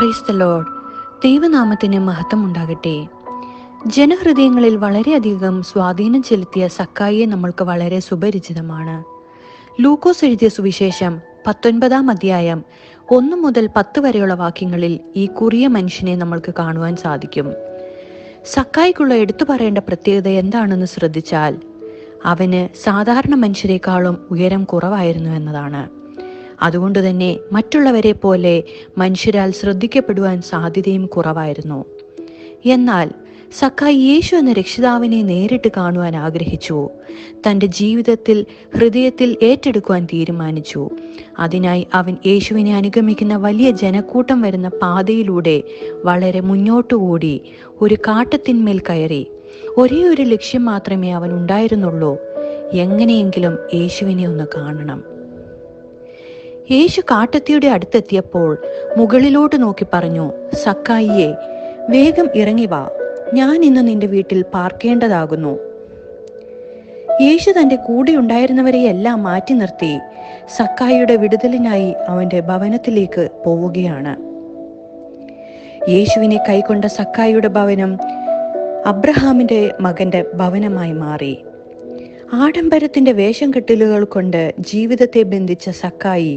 Praise the Lord. ദൈവനാമത്തിന് മഹത്വമുണ്ടാകട്ടെ. ജനഹൃദയങ്ങളിൽ വളരെയധികം സ്വാധീനം ചെലുത്തിയ സക്കായിയെ നമ്മൾക്ക് വളരെ സുപരിചിതമാണ്. ലൂക്കോസ് എഴുതിയ സുവിശേഷം 19-ാം അധ്യായം 1 മുതൽ 10 വരെയുള്ള വാക്യങ്ങളിൽ ഈ കുറിയ മനുഷ്യനെ നമ്മൾക്ക് കാണുവാൻ സാധിക്കും. സക്കായിക്കുള്ള എടുത്തു പറയേണ്ട പ്രത്യേകത എന്താണെന്ന് ശ്രദ്ധിച്ചാൽ അവന് സാധാരണ മനുഷ്യരെക്കാളും ഉയരം കുറവായിരുന്നു എന്നതാണ്. അതുകൊണ്ട് തന്നെ മറ്റുള്ളവരെ പോലെ മനുഷ്യരാൽ ശ്രദ്ധിക്കപ്പെടുവാൻ സാധ്യതയും കുറവായിരുന്നു. എന്നാൽ സക്കായി യേശു എന്ന രക്ഷിതാവിനെ നേരിട്ട് കാണുവാൻ ആഗ്രഹിച്ചു. തൻ്റെ ജീവിതത്തിൽ ഹൃദയത്തിൽ ഏറ്റെടുക്കുവാൻ തീരുമാനിച്ചു. അതിനായി അവൻ യേശുവിനെ അനുഗമിക്കുന്ന വലിയ ജനക്കൂട്ടം വരുന്ന പാതയിലൂടെ വളരെ മുന്നോട്ടുകൂടി ഒരു കാട്ടത്തിന്മേൽ കയറി. ഒരേ ഒരു ലക്ഷ്യം മാത്രമേ അവൻ ഉണ്ടായിരുന്നുള്ളൂ: എങ്ങനെയെങ്കിലും യേശുവിനെ ഒന്ന് കാണണം. യേശു കാട്ടത്തിയുടെ അടുത്തെത്തിയപ്പോൾ മുകളിലോട്ട് നോക്കി പറഞ്ഞു, സക്കായിയെ, വേഗം ഇറങ്ങി വാ, ഞാൻ ഇന്ന് നിന്റെ വീട്ടിൽ പാർക്കേണ്ടതാകുന്നു. യേശു തന്റെ കൂടെ ഉണ്ടായിരുന്നവരെയെല്ലാം മാറ്റി നിർത്തി സക്കായിയുടെ വിടുതലിനായി അവന്റെ ഭവനത്തിലേക്ക് പോവുകയാണ്. യേശുവിനെ കൈക്കൊണ്ട സക്കായിയുടെ ഭവനം അബ്രഹാമിന്റെ മകന്റെ ഭവനമായി മാറി. ആഡംബരത്തിന്റെ വേഷം കെട്ടലുകൾ കൊണ്ട് ജീവിതത്തെ ബന്ധിച്ച സക്കായി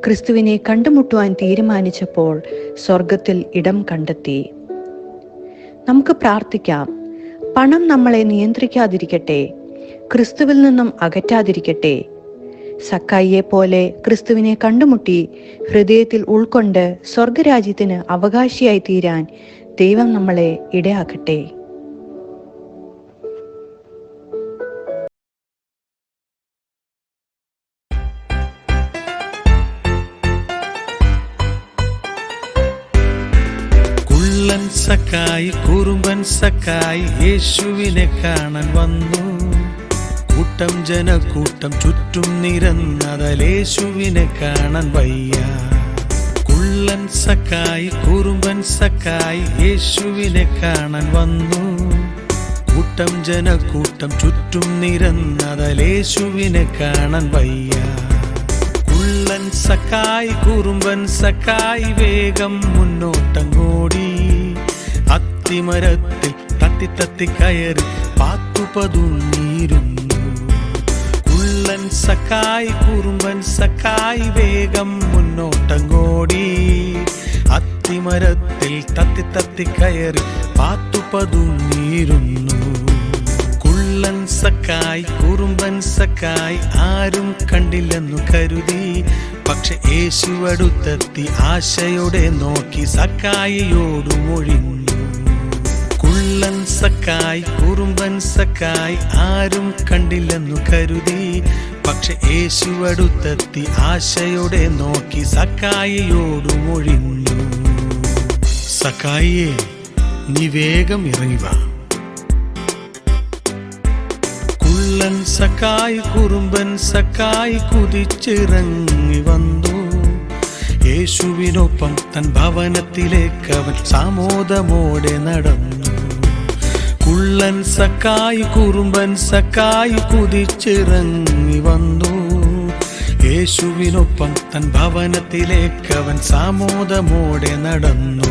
ക്രിസ്തുവിനെ കണ്ടുമുട്ടുവാൻ തീരുമാനിച്ചപ്പോൾ സ്വർഗത്തിൽ ഇടം കണ്ടെത്തി. നമുക്ക് പ്രാർത്ഥിക്കാം. പണം നമ്മളെ നിയന്ത്രിക്കാതിരിക്കട്ടെ, ക്രിസ്തുവിൽ നിന്നും അകറ്റാതിരിക്കട്ടെ. സക്കായിയെ പോലെ ക്രിസ്തുവിനെ കണ്ടുമുട്ടി ഹൃദയത്തിൽ ഉൾക്കൊണ്ട് സ്വർഗരാജ്യത്തിന് അവകാശിയായി തീരാൻ ദൈവം നമ്മളെ ഇടയാക്കട്ടെ. സക്കായി, കുറുമ്പൻ സക്കായി യേശുവിനെ കാണാൻ വന്നു. കൂട്ടം ജനക്കൂട്ടം ചുറ്റും നിരന്നതൽ യേശുവിനെ കാണാൻ വയ്യ. കുള്ളൻ സക്കായി, കുറുമ്പൻ സക്കായി യേശുവിനെ കാണാൻ വന്നു. കൂട്ടം ജനക്കൂട്ടം ചുറ്റും നിരന്നതൽ യേശുവിനെ കാണാൻ വയ്യ. കുള്ളൻ സക്കായി, കുറുമ്പൻ സക്കായി വേഗം മുന്നോട്ടങ്ങോടി. അത്തിമരത്തിൽ തത്തി കയറി പാത്തു പതുങ്ങിയിരുന്നു. കുള്ളൻ സക്കായി, കുറുമ്പൻ സക്കായി വേഗം മുന്നോട്ടങ്ങോടി. അത്തിമരത്തിൽ തത്തി കയറി പാത്തു പതുങ്ങിയിരുന്നു. കുള്ളൻ സക്കായി, കുറുമ്പൻ സക്കായി ആരും കണ്ടില്ലെന്നു കരുതി. പക്ഷെ യേശു അടുത്തെത്തി ആശയോടെ നോക്കി സക്കായിയോടു മൊഴിഞ്ഞു. കുള്ളൻ സക്കായി, കുറുമ്പൻ സക്കായി ആരും കണ്ടില്ലെന്നു കരുതി. പക്ഷെ യേശു അടുത്തെത്തി ആശയോടെ നോക്കി സക്കായിയോടു മൊഴിഞ്ഞു. സക്കായിയെ, നീ വേഗം ഇറങ്ങി വാ. കുള്ളൻ സക്കായി, കുറുമ്പൻ സക്കായി കുതിച്ചിറങ്ങി വന്നു. യേശുവിനൊപ്പം തൻ ഭവനത്തിലേക്ക് അവൻ സാമോദമോടെ നടന്നു. കുള്ളൻ സക്കായി, കുറുമ്പൻ സക്കായി കുതിച്ചിറങ്ങി വന്നു. യേശുവിനൊപ്പം തൻ ഭവനത്തിലേക്ക് അവൻ സാമോദമോടെ നടന്നു.